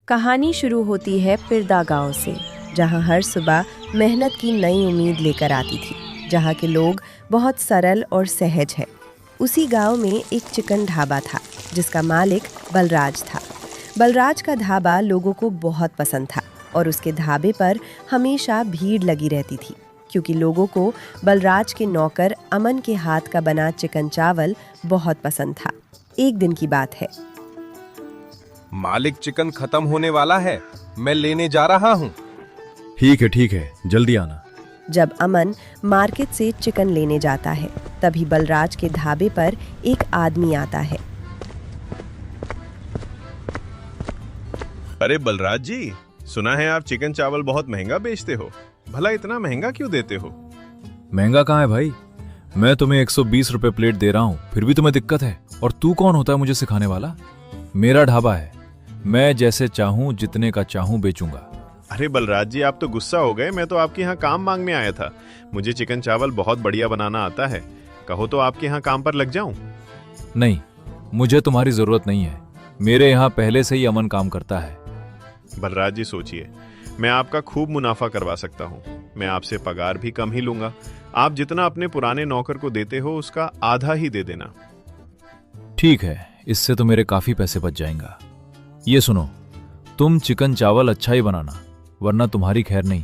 कहानी शुरू होती है पिरदा गांव से, जहां हर सुबह मेहनत की नई उम्मीद लेकर आती थी, जहां के लोग बहुत सरल और सहज हैं। उसी गांव में एक चिकन ढाबा था जिसका मालिक बलराज था। बलराज का ढाबा लोगों को बहुत पसंद था और उसके ढाबे पर हमेशा भीड़ लगी रहती थी, क्योंकि लोगों को बलराज के नौकर अमन के हाथ का बना चिकन चावल बहुत पसंद था। एक दिन की बात है। मालिक, चिकन खत्म होने वाला है, मैं लेने जा रहा हूँ। ठीक है, जल्दी आना। जब अमन मार्केट से चिकन लेने जाता है, तभी बलराज के ढाबे पर एक आदमी आता है। अरे बलराज जी, सुना है आप चिकन चावल बहुत महंगा बेचते हो। भला इतना महंगा क्यों देते हो? महंगा कहाँ है भाई? मैं तुम्हें 120 रुपए प्लेट दे रहा हूँ, फिर भी तुम्हें दिक्कत है। और तू कौन होता है मुझे सिखाने वाला? मेरा ढाबा है, मैं जैसे चाहूँ जितने का चाहूँ बेचूंगा। अरे बलराज जी, आप तो गुस्सा हो गए। मैं तो आपके यहाँ काम मांगने आया था। मुझे चिकन चावल बहुत बढ़िया बनाना आता है। कहो तो आपके यहाँ काम पर लग जाऊं? नहीं, मुझे तुम्हारी जरूरत नहीं है। मेरे यहाँ पहले से ही अमन काम करता है। बलराज जी सोचिए, मैं आपका खूब मुनाफा करवा सकता हूँ। मैं आपसे पगार भी कम ही लूंगा। आप जितना अपने पुराने नौकर को देते हो उसका आधा ही दे देना। ठीक है, इससे तो मेरे काफी पैसे बच जाएंगे। ये सुनो, तुम चिकन चावल अच्छा ही बनाना, वरना तुम्हारी खैर नहीं।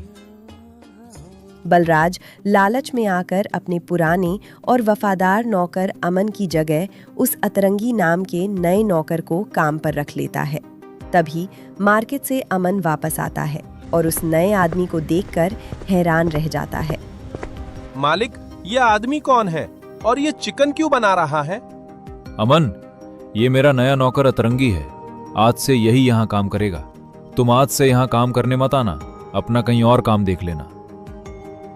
बलराज लालच में आकर अपने पुराने और वफादार नौकर अमन की जगह उस अतरंगी नाम के नए नौकर को काम पर रख लेता है। तभी मार्केट से अमन वापस आता है और उस नए आदमी को देखकर हैरान रह जाता है। मालिक, ये आदमी कौन है और ये चिकन क्यों बना रहा है? अमन, ये मेरा नया नौकर अतरंगी है। आज से यही यहाँ काम करेगा। तुम आज से यहाँ काम करने मत आना, अपना कहीं और काम देख लेना।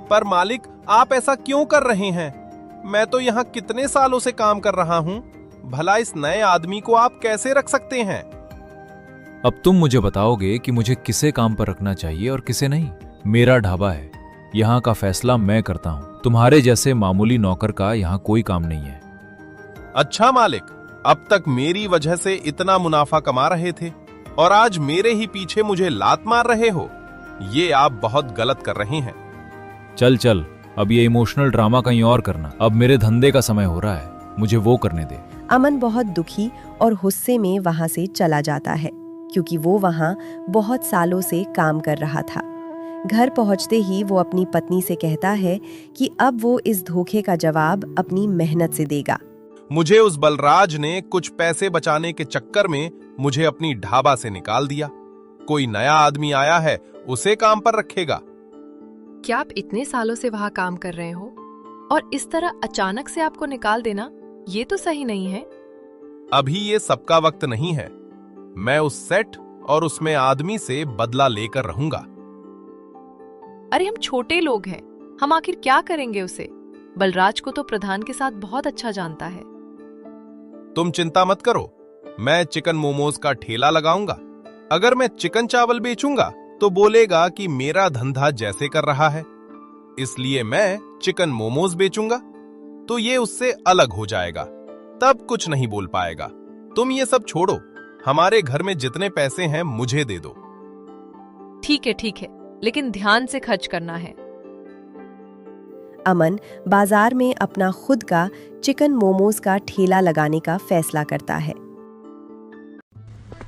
पर मालिक, आप ऐसा क्यों कर रहे हैं? मैं तो यहाँ कितने सालों से काम कर रहा हूँ। भला इस नए आदमी को आप कैसे रख सकते हैं? अब तुम मुझे बताओगे कि मुझे किसे काम पर रखना चाहिए और किसे नहीं। मेरा ढाबा है, यहाँ का फैसला मैं करता हूँ। तुम्हारे जैसे मामूली नौकर का यहाँ कोई काम नहीं है। अच्छा मालिक, अब तक मेरी वजह से इतना मुनाफा कमा रहे थे और आज मेरे ही पीछे मुझे लात मार रहे हो। ये आप बहुत गलत कर रहे हैं। चल, अब ये इमोशनल ड्रामा कहीं और करना। अब मेरे धंधे का समय हो रहा है, मुझे वो करने दे। अमन बहुत दुखी और गुस्से में वहां से चला जाता है, क्योंकि वो वहां बहुत सालों से काम कर रहा था। घर पहुंचते ही वो अपनी पत्नी से कहता है कि अब वो इस धोखे का जवाब अपनी मेहनत से देगा। मुझे उस बलराज ने कुछ पैसे बचाने के चक्कर में मुझे अपनी ढाबा से निकाल दिया। कोई नया आदमी आया है, उसे काम पर रखेगा। क्या आप इतने सालों से वहाँ काम कर रहे हो और इस तरह अचानक से आपको निकाल देना, ये तो सही नहीं है। अभी ये सबका वक्त नहीं है। मैं उस सेट और उसमें आदमी से बदला लेकर रहूंगा। अरे हम छोटे लोग हैं, हम आखिर क्या करेंगे उसे? बलराज को तो प्रधान के साथ बहुत अच्छा जानता है। तुम चिंता मत करो, मैं चिकन मोमोज का ठेला लगाऊंगा। अगर मैं चिकन चावल बेचूंगा तो बोलेगा कि मेरा धंधा जैसे कर रहा है, इसलिए मैं चिकन मोमोज बेचूंगा, तो ये उससे अलग हो जाएगा। तब कुछ नहीं बोल पाएगा। तुम ये सब छोड़ो, हमारे घर में जितने पैसे हैं मुझे दे दो। ठीक है, लेकिन ध्यान से खर्च करना है। अमन बाजार में अपना खुद का चिकन मोमोज का ठेला लगाने का फैसला करता है।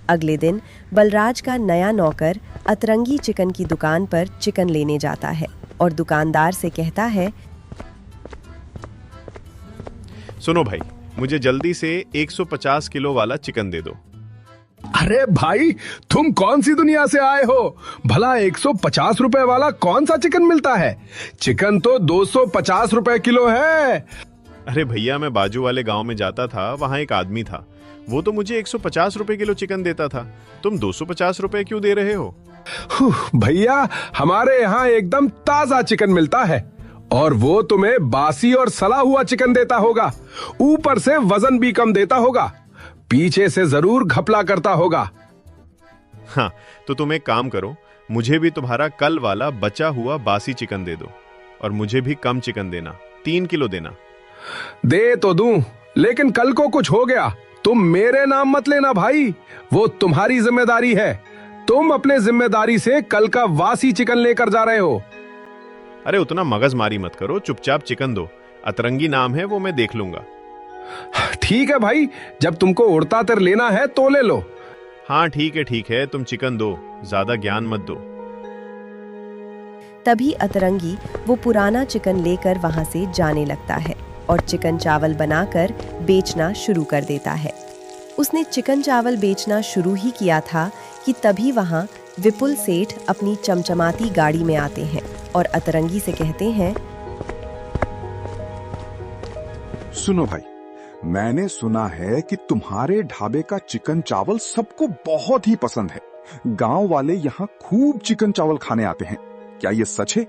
अगले दिन बलराज का नया नौकर अतरंगी चिकन की दुकान पर चिकन लेने जाता है और दुकानदार से कहता है, सुनो भाई, मुझे जल्दी से 150 किलो वाला चिकन दे दो। अरे भाई, तुम कौन सी दुनिया से आए हो? भला 150 रुपए वाला कौन सा चिकन मिलता है? चिकन तो 250 रुपए किलो है। अरे भैया, मैं बाजू वाले गांव में जाता था, वहां एक आदमी था, वो तो मुझे 150 रुपए किलो चिकन देता था। तुम 250 रुपए क्यों दे रहे हो? भैया, हमारे यहाँ एकदम ताजा चिकन मिलता है और वो तुम्हें बासी और सड़ा हुआ चिकन देता होगा। ऊपर से वजन भी कम देता होगा, पीछे से जरूर घपला करता होगा। हाँ, तो तुम एक काम करो, मुझे भी तुम्हारा कल वाला बचा हुआ बासी चिकन दे दो और मुझे भी कम चिकन देना, 3 किलो देना। दे तो दूं, लेकिन कल को कुछ हो गया तुम मेरे नाम मत लेना भाई, वो तुम्हारी जिम्मेदारी है। तुम अपने जिम्मेदारी से कल का वासी चिकन लेकर जा रहे हो। अरे उतना मगजमारी मत करो, चुपचाप चिकन दो। अतरंगी नाम है, वो मैं देख लूंगा। ठीक है भाई, जब तुमको उड़ता तिर लेना है तो ले लो। हाँ ठीक है, तुम चिकन दो, ज्यादा ज्ञान मत दो। तभी अतरंगी वो पुराना चिकन लेकर वहां से जाने लगता है और चिकन चावल बनाकर बेचना शुरू कर देता है। उसने चिकन चावल बेचना शुरू ही किया था कि तभी वहां विपुल सेठ अपनी चमचमाती गाड़ी में आते हैं और अतरंगी से कहते हैं, सुनो भाई, मैंने सुना है कि तुम्हारे ढाबे का चिकन चावल सबको बहुत ही पसंद है। गांव वाले यहाँ खूब चिकन चावल खाने आते हैं, क्या ये सच है?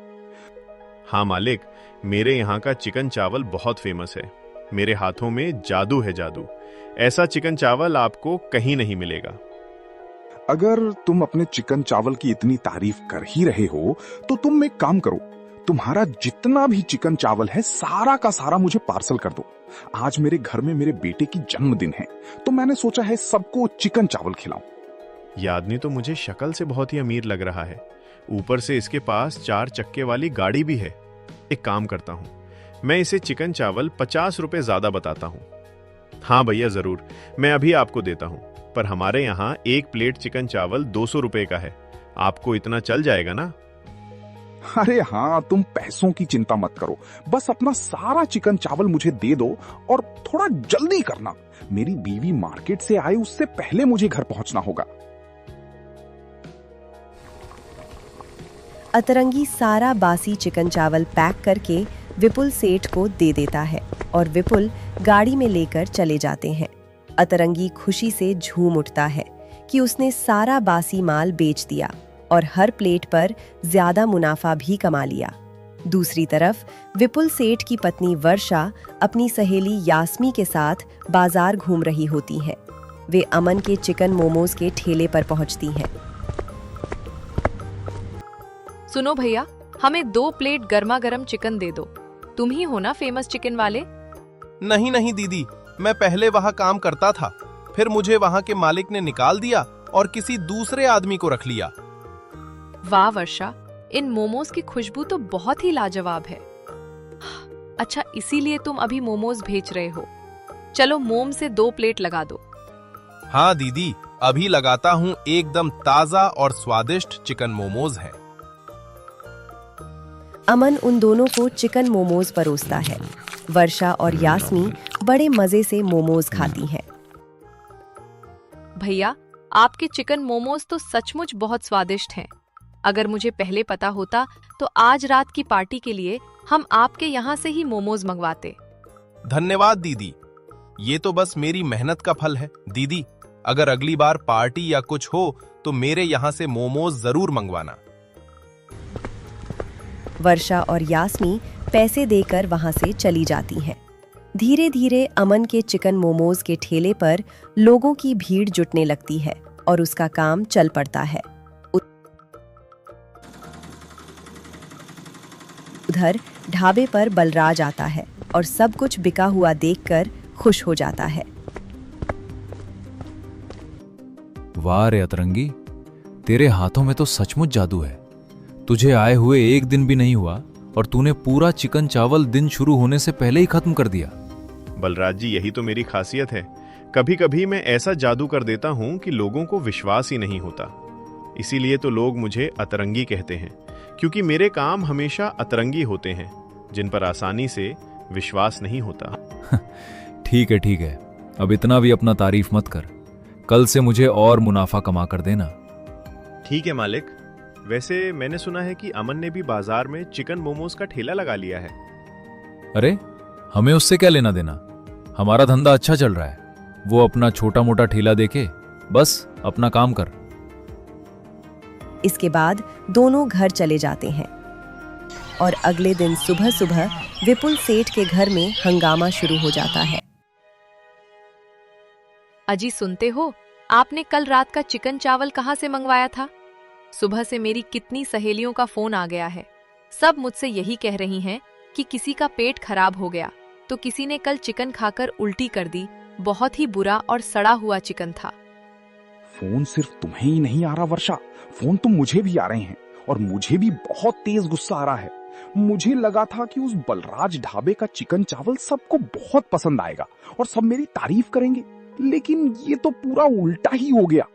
हाँ मालिक, मेरे यहाँ का चिकन चावल बहुत फेमस है। मेरे हाथों में जादू है, जादू। ऐसा चिकन चावल आपको कहीं नहीं मिलेगा। अगर तुम अपने चिकन चावल की इतनी तारीफ कर ही रहे हो तो तुम एक काम करो, तुम्हारा जितना भी चिकन चावल है सारा का सारा मुझे पार्सल कर दो। आज मेरे घर में मेरे बेटे की जन्मदिन है, तो मैंने सोचा है सबको चिकन चावल खिलाऊं। ये आदमी तो मुझे शक्ल से बहुत ही अमीर लग रहा है, ऊपर से इसके पास 4 चक्के वाली गाड़ी भी है। एक काम करता हूँ, मैं इसे चिकन चावल 50 रुपए ज्यादा बताता हूँ। हाँ भैया जरूर, मैं अभी आपको देता हूँ, पर हमारे यहाँ 1 प्लेट चिकन चावल 200 रुपए का है। आपको इतना चल जाएगा ना? अरे हाँ, तुम पैसों की चिंता मत करो, बस अपना सारा चिकन चावल मुझे दे दो और थोड़ा जल्दी करना। मेरी बीवी मार्केट से आए उससे पहले मुझे घर पहुंचना होगा। अतरंगी सारा बासी चिकन चावल पैक करके विपुल सेठ को दे देता है और विपुल गाड़ी में लेकर चले जाते हैं। अतरंगी खुशी से झूम उठता है कि उसने सारा बासी माल बेच दिया और हर प्लेट पर ज्यादा मुनाफा भी कमा लिया। दूसरी तरफ विपुल सेठ की पत्नी वर्षा अपनी सहेली यास्मी के साथ बाजार घूम रही होती हैं। वे अमन के चिकन मोमोज के ठेले पर पहुंचती हैं। सुनो भैया, हमें 2 प्लेट गर्मा गर्म चिकन दे दो। तुम ही हो ना फेमस चिकन वाले? नहीं नहीं दीदी, मैं पहले वहां काम करता था, फिर मुझे वहां के मालिक ने निकाल दिया और किसी दूसरे आदमी को रख लिया। वाह वर्षा, इन मोमोज की खुशबू तो बहुत ही लाजवाब है। अच्छा, इसीलिए तुम अभी मोमोज भेज रहे हो। चलो मोम से 2 प्लेट लगा दो। हाँ दीदी, अभी लगाता हूँ। एकदम ताजा और स्वादिष्ट चिकन मोमोज है। अमन उन दोनों को चिकन मोमोज परोसता है। वर्षा और यास्मी बड़े मजे से मोमोज खाती हैं। भैया, आपके चिकन मोमोज तो सचमुच बहुत स्वादिष्ट हैं। अगर मुझे पहले पता होता तो आज रात की पार्टी के लिए हम आपके यहाँ से ही मोमोज मंगवाते। धन्यवाद दीदी, ये तो बस मेरी मेहनत का फल है। दीदी, अगर अगली बार पार्टी या कुछ हो तो मेरे यहाँ से मोमोज जरूर मंगवाना। वर्षा और यास्मी पैसे देकर वहां से चली जाती हैं। धीरे धीरे अमन के चिकन मोमोज के ठेले पर लोगों की भीड़ जुटने लगती है और उसका काम चल पड़ता है। उधर ढाबे पर बलराज आता है और सब कुछ बिका हुआ देखकर खुश हो जाता है। वाह रे अतरंगी, तेरे हाथों में तो सचमुच जादू है। तुझे आए हुए 1 दिन भी नहीं हुआ और तूने पूरा चिकन चावल दिन शुरू होने से पहले ही खत्म कर दिया। बलराज जी, यही तो मेरी खासियत है। कभी कभी मैं ऐसा जादू कर देता हूँ कि लोगों को विश्वास ही नहीं होता। इसीलिए तो लोग मुझे अतरंगी कहते हैं, क्योंकि मेरे काम हमेशा अतरंगी होते हैं, जिन पर आसानी से विश्वास नहीं होता। ठीक है, अब इतना भी अपना तारीफ मत कर। कल से मुझे और मुनाफा कमा कर देना। ठीक है मालिक। वैसे मैंने सुना है कि अमन ने भी बाजार में चिकन मोमोज का ठेला लगा लिया है। अरे, हमें उससे क्या लेना देना? हमारा धंधा अच्छा चल रहा है। वो अपना छोटा मोटा ठेला देखे, बस अपना काम कर। इसके बाद दोनों घर चले जाते हैं और अगले दिन सुबह सुबह विपुल सेठ के घर में हंगामा शुरू हो जाता है। अजी सुनते हो, आपने कल रात का चिकन चावल कहाँ से मंगवाया था? सुबह से मेरी कितनी सहेलियों का फोन आ गया है। सब मुझसे यही कह रही हैं कि किसी का पेट खराब हो गया तो किसी ने कल चिकन खाकर उल्टी कर दी। बहुत ही बुरा और सड़ा हुआ चिकन था। फोन सिर्फ तुम्हें ही नहीं आ रहा वर्षा, फोन तो मुझे भी आ रहे हैं और मुझे भी बहुत तेज गुस्सा आ रहा है। मुझे लगा था कि उस बलराज ढाबे का चिकन चावल सबको बहुत पसंद आएगा और सब मेरी तारीफ करेंगे, लेकिन ये तो पूरा उल्टा ही हो गया।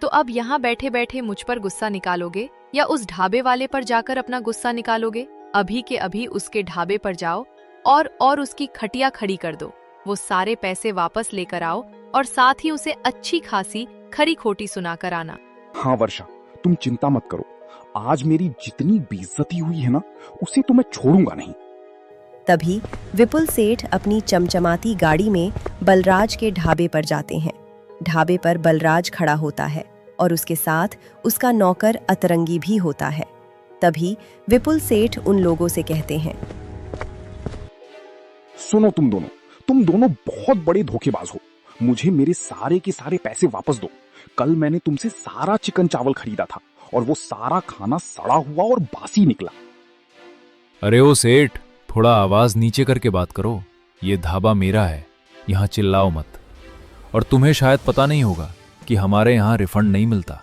तो अब यहाँ बैठे बैठे मुझ पर गुस्सा निकालोगे या उस ढाबे वाले पर जाकर अपना गुस्सा निकालोगे? अभी के अभी उसके ढाबे पर जाओ और उसकी खटिया खड़ी कर दो। वो सारे पैसे वापस लेकर आओ और साथ ही उसे अच्छी खासी खरी खोटी सुनाकर आना। हाँ वर्षा, तुम चिंता मत करो, आज मेरी जितनी बेइज्जती हुई है ना, उसे तो मैं छोड़ूंगा नहीं। तभी विपुल सेठ अपनी चमचमाती गाड़ी में बलराज के ढाबे पर जाते हैं। ढाबे पर बलराज खड़ा होता है और उसके साथ उसका नौकर अतरंगी भी होता है। तभी विपुल सेठ उन लोगों से कहते हैं, सुनो तुम दोनों बहुत बड़े धोखेबाज हो। मुझे मेरे सारे के सारे पैसे वापस दो। कल मैंने तुमसे सारा चिकन चावल खरीदा था और वो सारा खाना सड़ा हुआ और बासी निकला। अरे ओ सेठ, थोड़ा आवाज नीचे करके बात करो। ये ढाबा मेरा है, यहाँ चिल्लाओ मत। और तुम्हें शायद पता नहीं होगा कि हमारे यहाँ रिफंड नहीं मिलता।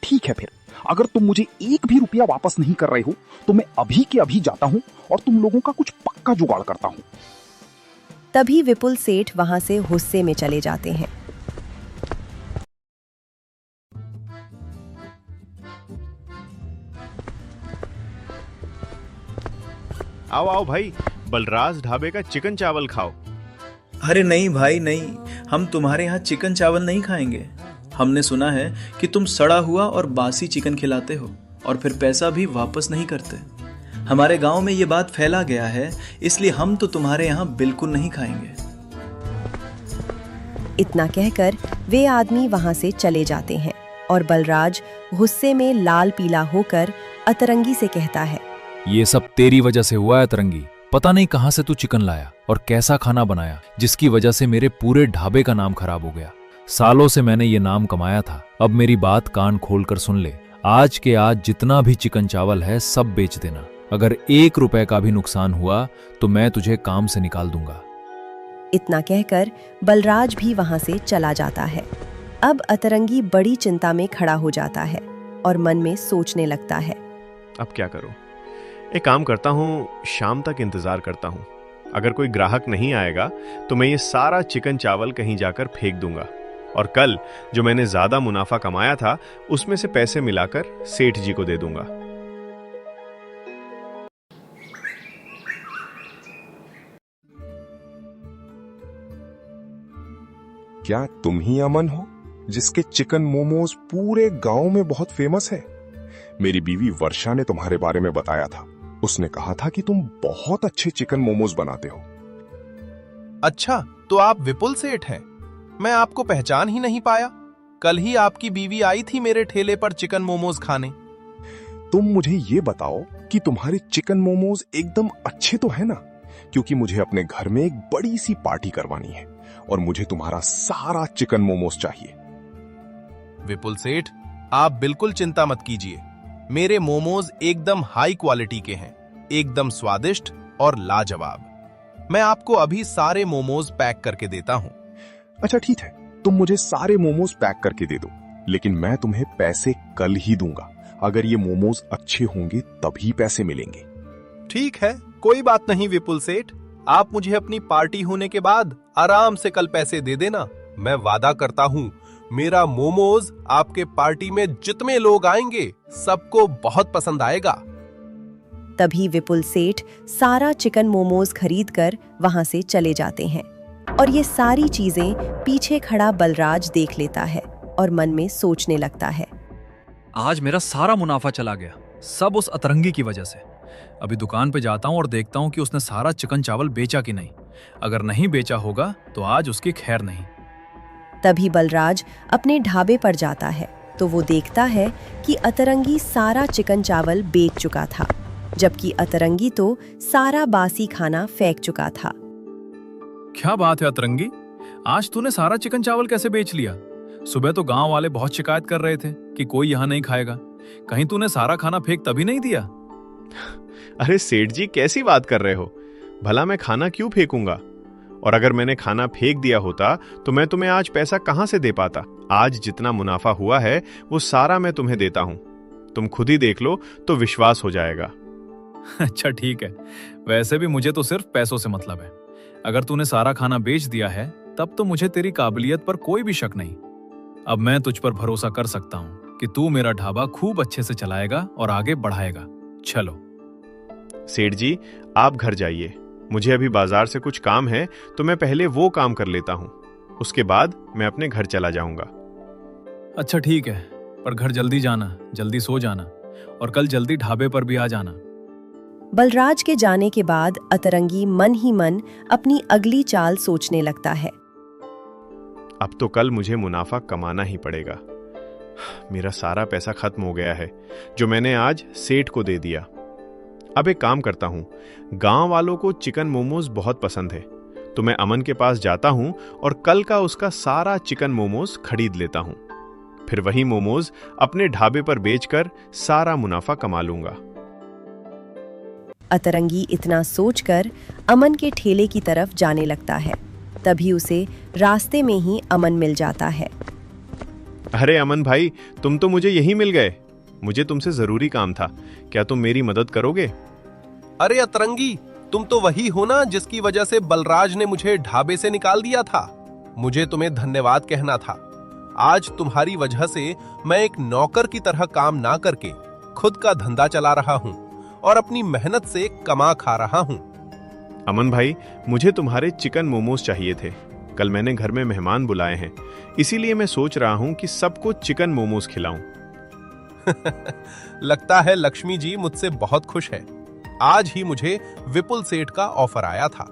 ठीक है, फिर अगर तुम मुझे एक भी रुपया वापस नहीं कर रहे हो तो मैं अभी के अभी जाता हूँ और तुम लोगों का कुछ पक्का जुगाड़ करता हूँ। तभी विपुल सेठ वहां से गुस्से में चले जाते हैं। आओ आओ भाई, बलराज ढाबे का चिकन चावल खाओ। अरे नहीं भाई नहीं, हम तुम्हारे यहाँ चिकन चावल नहीं खाएंगे। हमने सुना है कि तुम सड़ा हुआ और बासी चिकन खिलाते हो और फिर पैसा भी वापस नहीं करते। हमारे गांव में ये बात फैला गया है, इसलिए हम तो तुम्हारे यहाँ बिल्कुल नहीं खाएंगे। इतना कहकर वे आदमी वहां से चले जाते हैं और बलराज गुस्से में लाल पीला होकर अतरंगी से कहता है, ये सब तेरी वजह से हुआ है अतरंगी। पता नहीं कहां से तू चिकन लाया और कैसा खाना बनाया, जिसकी वजह से मेरे पूरे ढाबे का नाम खराब हो गया। सालों से मैंने ये नाम कमाया था। अब मेरी बात कान खोलकर सुन ले। आज के आज जितना भी चिकन चावल है सब बेच देना। अगर 1 रुपए का भी नुकसान हुआ तो मैं तुझे काम से निकाल दूंगा। इतना कहकर बलराज भी वहां से चला जाता है। अब अतरंगी बड़ी चिंता में खड़ा हो जाता है और मन में सोचने लगता है, अब क्या करूं? एक काम करता हूं, शाम तक इंतजार करता हूं। अगर कोई ग्राहक नहीं आएगा तो मैं ये सारा चिकन चावल कहीं जाकर फेंक दूंगा और कल जो मैंने ज्यादा मुनाफा कमाया था उसमें से पैसे मिलाकर सेठ जी को दे दूंगा। क्या तुम ही अमन हो जिसके चिकन मोमोज पूरे गांव में बहुत फेमस है? मेरी बीवी वर्षा ने तुम्हारे बारे में बताया था। उसने कहा था कि तुम बहुत अच्छे चिकन मोमोज बनाते हो। अच्छा, तो आप विपुल सेठ हैं? मैं आपको पहचान ही नहीं पाया। कल ही आपकी बीवी आई थी मेरे ठेले पर चिकन मोमोज खाने। तुम मुझे ये बताओ कि तुम्हारे चिकन मोमोज एकदम अच्छे तो है ना? क्योंकि मुझे अपने घर में एक बड़ी सी पार्टी करवानी है और मुझे तुम्हारा सारा चिकन मोमोज चाहिए। विपुल सेठ, आप बिल्कुल चिंता मत कीजिए। मेरे मोमोज एकदम हाई क्वालिटी के हैं, एकदम स्वादिष्ट और लाजवाब। मैं आपको अभी सारे मोमोज पैक करके देता हूं। अच्छा ठीक है, तुम मुझे सारे मोमोज पैक करके दे दो, लेकिन मैं तुम्हें पैसे कल ही दूंगा। अगर ये मोमोज अच्छे होंगे तभी पैसे मिलेंगे। ठीक है, कोई बात नहीं विपुल सेठ। आप मुझे अपनी पार्टी होने के बाद आराम से कल पैसे दे देना। मैं वादा करता हूं, मेरा मोमोज आपके पार्टी में जितने लोग आएंगे सबको बहुत पसंद आएगा। तभी विपुल सेठ सारा चिकन मोमोज खरीदकर वहां से चले जाते हैं और ये सारी चीजें पीछे खड़ा बलराज देख लेता है और मन में सोचने लगता है, आज मेरा सारा मुनाफा चला गया, सब उस अतरंगी की वजह से। अभी दुकान पे जाता हूँ और देखता हूँ कि उसने सारा चिकन चावल बेचा कि नहीं। अगर नहीं बेचा होगा तो आज उसकी खैर नहीं। तभी बलराज अपने ढाबे पर जाता है तो वो देखता है कि अतरंगी सारा चिकन चावल बेच चुका था, जबकि अतरंगी तो सारा बासी खाना फेंक चुका था। क्या बात है अतरंगी, आज तूने सारा चिकन चावल कैसे बेच लिया? सुबह तो गांव वाले बहुत शिकायत कर रहे थे कि कोई यहाँ नहीं खाएगा। कहीं तूने सारा खाना फेंक तभी नहीं दिया? अरे सेठ जी, कैसी बात कर रहे हो? भला मैं खाना क्यों फेंकूंगा? और अगर मैंने खाना फेंक दिया होता तो मैं तुम्हें आज पैसा कहां से दे पाता? आज जितना मुनाफा हुआ है वो सारा मैं तुम्हें देता हूं। तुम खुद ही देख लो तो विश्वास हो जाएगा। अच्छा ठीक है, वैसे भी मुझे तो सिर्फ पैसों से मतलब है। अगर तूने सारा खाना बेच दिया है तब तो मुझे तेरी काबिलियत पर कोई भी शक नहीं। अब मैं तुझ पर भरोसा कर सकता हूँ कि तू मेरा ढाबा खूब अच्छे से चलाएगा और आगे बढ़ाएगा। चलो। सेठ जी, आप घर जाइए, मुझे अभी बाजार से कुछ काम है तो मैं पहले वो काम कर लेता हूँ, उसके बाद मैं अपने घर चला जाऊंगा। अच्छा ठीक है, पर घर जल्दी जाना, जल्दी सो जाना और कल जल्दी ढाबे पर भी आ जाना। बलराज के जाने के बाद अतरंगी मन ही मन अपनी अगली चाल सोचने लगता है। अब तो कल मुझे मुनाफा कमाना ही पड़ेगा। मेरा सारा पैसा खत्म हो गया है जो मैंने आज सेठ को दे दिया। अब एक काम करता हूँ, गांव वालों को चिकन मोमोज बहुत पसंद है तो मैं अमन के पास जाता हूँ और कल का उसका सारा चिकन मोमोज खरीद लेता हूँ। फिर वही मोमोज अपने ढाबे पर बेचकर सारा मुनाफा कमा लूंगा। अतरंगी इतना सोचकर अमन के ठेले की तरफ जाने लगता है। तभी उसे रास्ते में ही अमन मिल जाता है। अरे अमन भाई, तुम तो मुझे यहीं मिल गए। मुझे तुमसे जरूरी काम था, क्या तुम मेरी मदद करोगे? अरे अतरंगी, तुम तो वही हो ना जिसकी वजह से बलराज ने मुझे ढाबे से निकाल दिया था। मुझे तुम्हें धन्यवाद कहना था। आज तुम्हारी वजह से मैं एक नौकर की तरह काम ना करके खुद का धंधा चला रहा हूँ और अपनी मेहनत से कमा खा रहा हूँ। अमन भाई, मुझे तुम्हारे चिकन मोमोज चाहिए थे। कल मैंने घर में मेहमान बुलाए हैं, इसीलिए मैं सोच रहा हूँ कि सबको चिकन मोमोज खिलाऊं। लगता है लक्ष्मी जी मुझसे बहुत खुश है। आज ही मुझे विपुल सेठ का ऑफर आया था।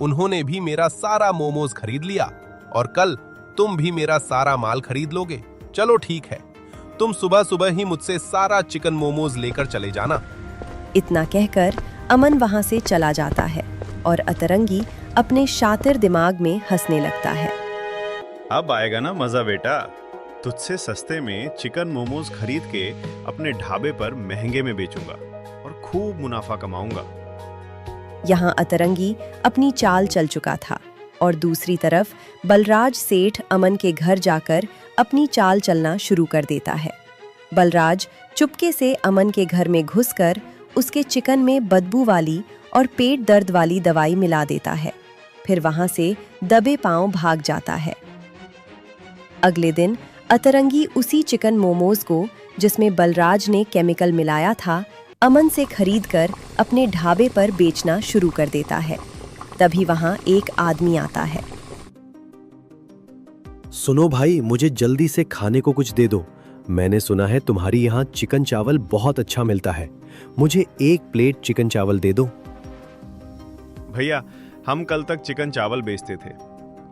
उन्होंने भी मेरा सारा मोमोज खरीद लिया और कल तुम भी मेरा सारा माल खरीद लोगे। चलो ठीक है, तुम सुबह सुबह ही मुझसे सारा चिकन मोमोज लेकर चले जाना। इतना कहकर अमन वहां से चला जाता है और अतरंगी अपने शातिर दिमाग में हंसने लगता है। अब आएगा ना मजा बेटा, तुझसे सस्ते में चिकन मोमोज खरीद के अपने ढाबे पर महंगे में बेचूंगा और खूब मुनाफा कमाऊंगा। यहाँ अतरंगी अपनी चाल चल चुका था और दूसरी तरफ बलराज सेठ अमन के घर जाकर अपनी चाल चलना शुरू कर देता है। बलराज चुपके से अमन के घर में घुसकर उसके चिकन में बदबू वाली और पेट दर्द वाली दवाई मिला देता है। फिर वहां से दबे पांव भाग जाता है। अगले दिन अतरंगी उसी चिकन मोमोज को जिसमें बलराज ने केमिकल मिलाया था अमन से खरीदकर अपने ढाबे पर बेचना शुरू कर देता है। तभी वहां एक आदमी आता है। सुनो भाई, मुझे जल्दी से खाने को कुछ दे दो। मैंने सुना है तुम्हारी यहाँ चिकन चावल बहुत अच्छा मिलता है। मुझे 1 प्लेट चिकन चावल दे दो। भैया, हम कल तक चिकन चावल बेचते थे,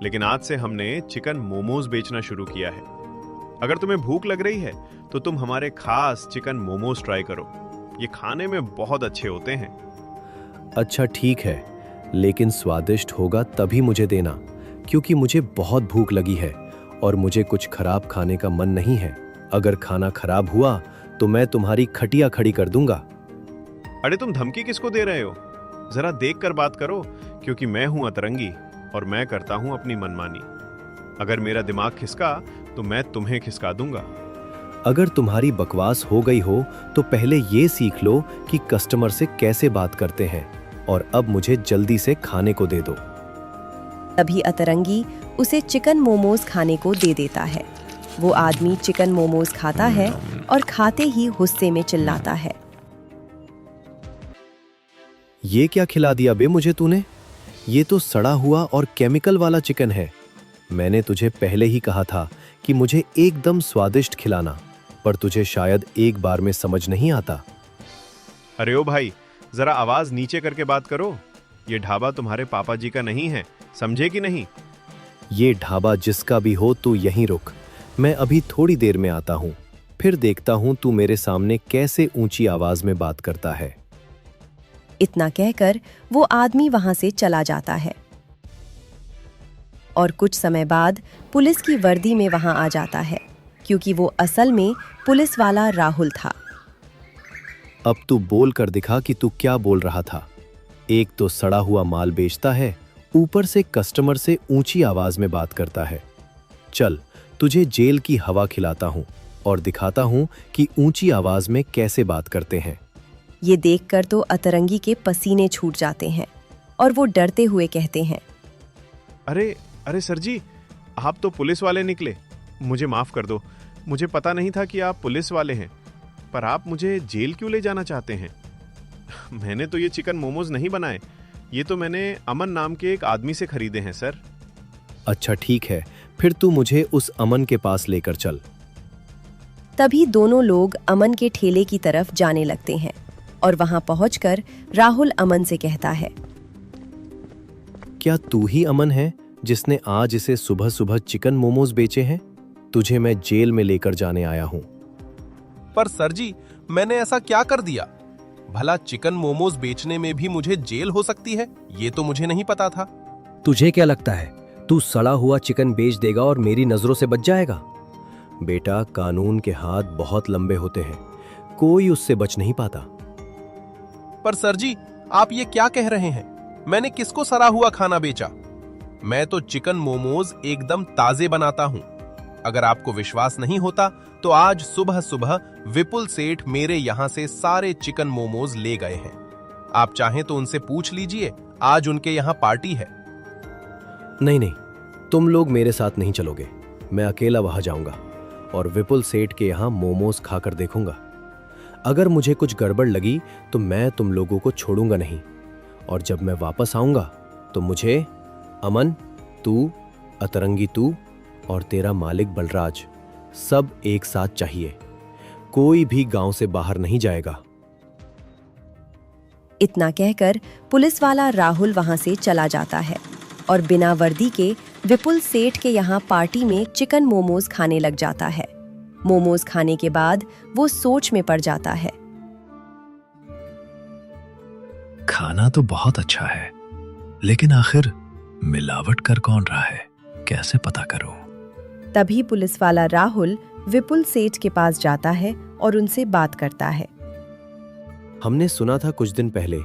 लेकिन आज से हमने चिकन मोमोज बेचना शुरू किया है। अगर तुम्हें भूख लग रही है तो तुम हमारे खास चिकन मोमोज ट्राई करो। ये खाने में बहुत अच्छे होते हैं। अच्छा ठीक है, लेकिन स्वादिष्ट होगा तभी मुझे देना, क्योंकि मुझे बहुत भूख लगी है और मुझे कुछ खराब खाने का मन नहीं है। अगर खाना खराब हुआ तो मैं तुम्हारी खटिया खड़ी कर दूंगा। अरे तुम धमकी किसको दे रहे हो? जरा देख कर बात करो, क्योंकि मैं हूं अतरंगी और मैं करता हूं अपनी मनमानी। अगर मेरा दिमाग खिसका तो मैं तुम्हें खिसका दूंगा। अगर तुम्हारी बकवास हो गई हो तो पहले ये सीख लो कि कस्टमर से कैसे बात करते हैं, और अब मुझे जल्दी से खाने को दे दो। तभी अतरंगी उसे चिकन मोमोज खाने को दे देता है। वो आदमी चिकन मोमोज खाता है और खाते ही गुस्से में चिल्लाता है। ये क्या खिला दिया बे मुझे तूने? ये तो सड़ा हुआ और केमिकल वाला चिकन है। मैंने तुझे पहले ही कहा था कि मुझे एकदम स्वादिष्ट खिलाना, पर तुझे शायद एक बार में समझ नहीं आता। अरे ओ भाई, जरा आवाज नीचे करके बात करो। ये ढाबा तुम्हारे पापा जी का नहीं है, समझे कि नहीं? ये ढाबा जिसका भी हो तू यहीं रुक, मैं अभी थोड़ी देर में आता हूँ। फिर देखता हूँ तू मेरे सामने कैसे ऊंची आवाज में बात करता है। इतना कहकर वो आदमी वहां से चला जाता है और कुछ समय बाद पुलिस की वर्दी में वहां आ जाता है, क्योंकि वो असल में पुलिस वाला राहुल था। अब तू बोल कर दिखा कि तू क्या बोल रहा था। एक तो सड़ा हुआ माल बेचता है, ऊपर से कस्टमर से ऊंची आवाज में बात करता है। चल, तुझे जेल की हवा खिलाता हूँ और दिखाता हूँ कि ऊंची आवाज में कैसे बात करते हैं। ये देखकर तो अतरंगी के पसीने छूट जाते हैं और वो डरते हुए कहते हैं, अरे अरे सर जी, आप तो पुलिस वाले निकले। मुझे माफ कर दो, मुझे पता नहीं था कि आप पुलिस वाले हैं। पर आप मुझे जेल क्यों ले जाना चाहते हैं? मैंने तो ये चिकन मोमोज नहीं बनाए, ये तो मैंने अमन नाम के एक आदमी से खरीदे हैं सर। अच्छा ठीक है, फिर तू मुझे उस अमन के पास लेकर चल। तभी दोनों लोग अमन के ठेले की तरफ जाने लगते हैं और वहां पहुंचकर राहुल अमन से कहता है, क्या तू ही अमन है जिसने आज इसे सुबह सुबह चिकन मोमोज बेचे हैं? तुझे मैं जेल में लेकर जाने आया हूं। पर सर जी, मैंने ऐसा क्या कर दिया? भला चिकन मोमोज बेचने में भी मुझे जेल हो सकती है? ये तो मुझे नहीं पता था। तुझे क्या लगता है तू सड़ा हुआ चिकन बेच देगा और मेरी नजरों से बच जाएगा? बेटा, कानून के हाथ बहुत लंबे होते हैं, कोई उससे बच नहीं पाता। पर सर जी, आप ये क्या कह रहे हैं? मैंने किसको सड़ा हुआ खाना बेचा? मैं तो चिकन मोमोज एकदम ताजे बनाता हूं। अगर आपको विश्वास नहीं होता तो आज सुबह सुबह विपुल सेठ मेरे यहां से सारे चिकन मोमोज ले गए हैं। आप चाहें तो उनसे पूछ लीजिए, आज उनके यहां पार्टी है। नहीं नहीं, तुम लोग मेरे साथ नहीं चलोगे। मैं अकेला वहां जाऊंगा और विपुल सेठ के यहां मोमोज खाकर देखूंगा। अगर मुझे कुछ गड़बड़ लगी तो मैं तुम लोगों को छोड़ूंगा नहीं, और जब मैं वापस आऊंगा तो मुझे अमन, तू, अतरंगी तू और तेरा मालिक बलराज सब एक साथ चाहिए। कोई भी गांव से बाहर नहीं जाएगा। इतना कहकर पुलिस वाला राहुल वहां से चला जाता है और बिना वर्दी के विपुल सेठ के यहाँ पार्टी में चिकन मोमोज खाने लग जाता है। मोमोज खाने के बाद वो सोच में पड़ जाता है। खाना तो बहुत अच्छा है, लेकिन आखिर मिलावट कर कौन रहा है, कैसे पता करूं? तभी पुलिस वाला राहुल विपुल सेठ के पास जाता है और उनसे बात करता है। हमने सुना था कुछ दिन पहले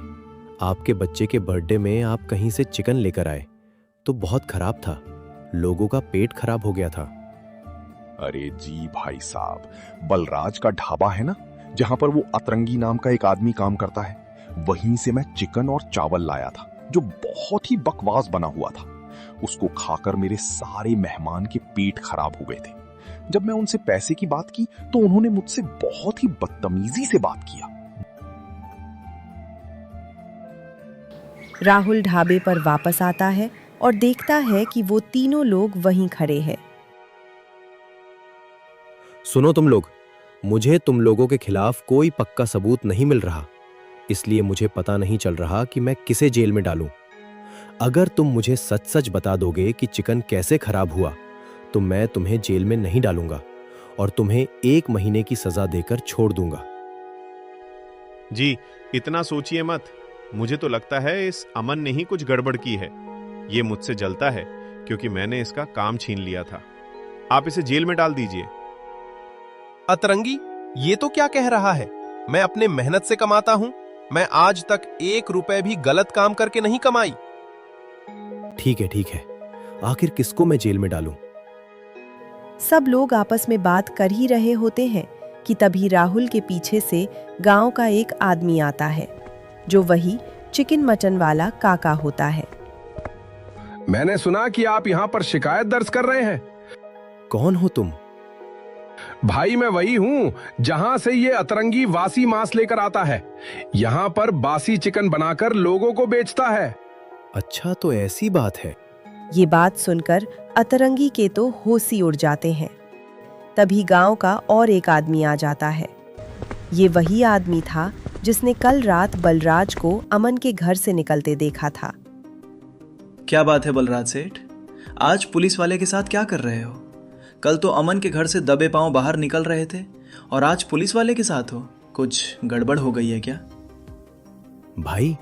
आपके बच्चे के बर्थडे में आप कहीं से चिकन लेकर आए, तो बहुत खराब था, लोगों का पेट खराब हो गया था। अरे जी भाई साहब, बलराज का ढाबा है ना, जहां पर वो अतरंगी नाम का एक आदमी काम करता है, वहीं से मैं चिकन और चावल लाया था जो बहुत ही बकवास बना हुआ था। उसको खाकर मेरे सारे मेहमान के पेट खराब हो गए थे। जब मैं उनसे पैसे की बात की तो उन्होंने मुझसे बहुत ही बदतमीजी से बात किया। राहुल ढाबे पर वापस आता है और देखता है कि वो तीनों लोग वहीं खड़े हैं। सुनो तुम लोग, मुझे तुम लोगों के खिलाफ कोई पक्का सबूत नहीं मिल रहा, इसलिए मुझे पता नहीं चल रहा कि मैं किसे जेल में डालूं। अगर तुम मुझे सच सच बता दोगे कि चिकन कैसे खराब हुआ तो मैं तुम्हें जेल में नहीं डालूंगा और तुम्हें 1 महीने की सजा देकर छोड़ दूंगा। जी, इतना सोचिए मत। मुझे तो लगता है इस अमन ने ही कुछ गड़बड़ की है। ये मुझसे जलता है क्योंकि मैंने इसका काम छीन लिया था। आप इसे जेल में डाल दीजिए। अतरंगी, ये तो क्या कह रहा है? मैं अपने मेहनत से कमाता हूं। मैं आज तक 1 रुपए भी गलत काम करके नहीं कमाई। ठीक है, आखिर किसको मैं जेल में डालूं? सब लोग आपस में बात कर ही रहे होते हैं कि तभी राहुल के पीछे से गांव का एक आदमी आता है, जो वही चिकन मटन वाला काका होता है। मैंने सुना कि आप यहाँ पर शिकायत दर्ज कर रहे हैं। कौन हो तुम? भाई, मैं वही हूँ जहां से ये अतरंगी वासी मांस लेकर आता है। यहाँ पर बासी चिकन बनाकर लोगों को बेचता है। अच्छा, तो ऐसी बात है। ये बात सुनकर अतरंगी के तो होश ही उड़ जाते हैं। तभी गांव का और एक आदमी आ जाता है। ये वही आदमी था जिसने कल रात बलराज को अमन के घर से निकलते देखा था। क्या बात है बलराज सेठ, आज पुलिस वाले के साथ क्या कर रहे हो? कल तो अमन के घर से दबे पांव बाहर निकल रहे थे और आज पुलिस वाले के साथ हो। कुछ गड़बड़ हो गई है क्या? भाई,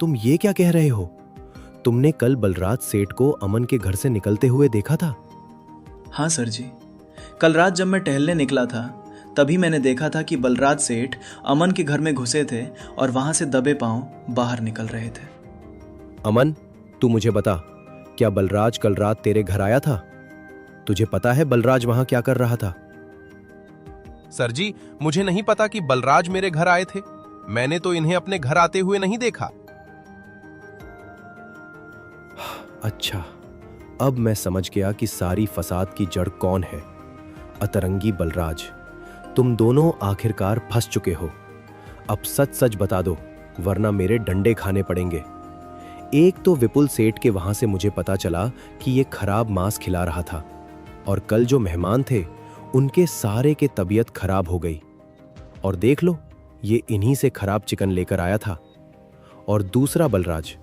तुम ये क्या कह रहे हो? तुमने कल बलराज सेठ को अमन के घर से निकलते हुए देखा था? हाँ सर जी, कल रात जब मैं टहलने निकला था तभी मैंने देखा था कि बलराज सेठ अमन के घर में घुसे थे और वहां से दबे पांव बाहर निकल रहे थे। अमन, तू मुझे बता, क्या बलराज कल रात तेरे घर आया था? तुझे पता है बलराज वहां क्या कर रहा था? सर जी, मुझे नहीं पता कि बलराज मेरे घर आए थे। मैंने तो इन्हें अपने घर आते हुए नहीं देखा। अच्छा, अब मैं समझ गया कि सारी फसाद की जड़ कौन है। अतरंगी बलराज, तुम दोनों आखिरकार फंस चुके हो। अब सच सच बता दो, वरना मेरे डंडे खाने पड़ेंगे। एक तो विपुल सेठ के वहां से मुझे पता चला कि ये खराब मांस खिला रहा था, और कल जो मेहमान थे उनके सारे के तबीयत खराब हो गई। और देख लो, ये इन्हीं से खराब चिकन लेकर आया था। और दूसरा बलराज,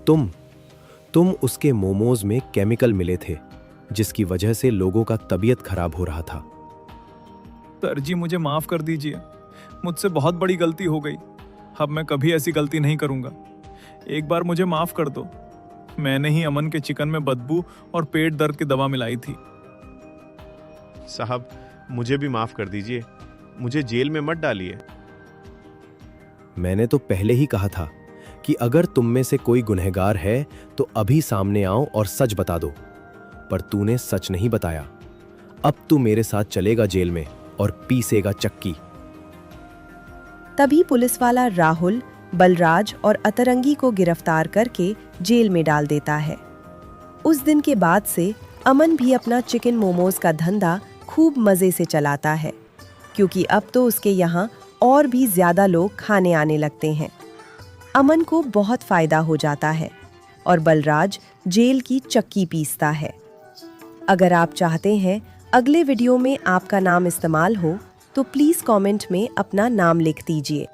तुम उसके मोमोज में केमिकल मिले थे, जिसकी वजह से लोगों का तबीयत खराब हो रहा था। सर जी, मुझे माफ कर दीजिए, मुझसे बहुत बड़ी गलती हो गई। अब मैं कभी ऐसी गलती नहीं करूंगा। एक बार मुझे माफ कर दो। मैंने ही अमन के चिकन में बदबू और पेट दर्द की दवा मिलाई थी। साहब, मुझे भी माफ कर दीजिए, मुझे जेल में मत डालिए। मैंने तो पहले ही कहा था कि अगर तुम में से कोई गुनहगार है तो अभी सामने आओ और सच बता दो, पर तूने सच नहीं बताया। अब तू मेरे साथ चलेगा जेल में और पीसेगा चक्की। तभी पुलिस वाला राहुल, बलराज और अतरंगी को गिरफ्तार करके जेल में डाल देता है। उस दिन के बाद से अमन भी अपना चिकन मोमोज का धंधा खूब मजे से चलाता है, क्योंकि अब तो उसके यहाँ और भी ज्यादा लोग खाने आने लगते हैं। अमन को बहुत फायदा हो जाता है और बलराज जेल की चक्की पीसता है। अगर आप चाहते हैं अगले वीडियो में आपका नाम इस्तेमाल हो तो प्लीज कमेंट में अपना नाम लिख दीजिए।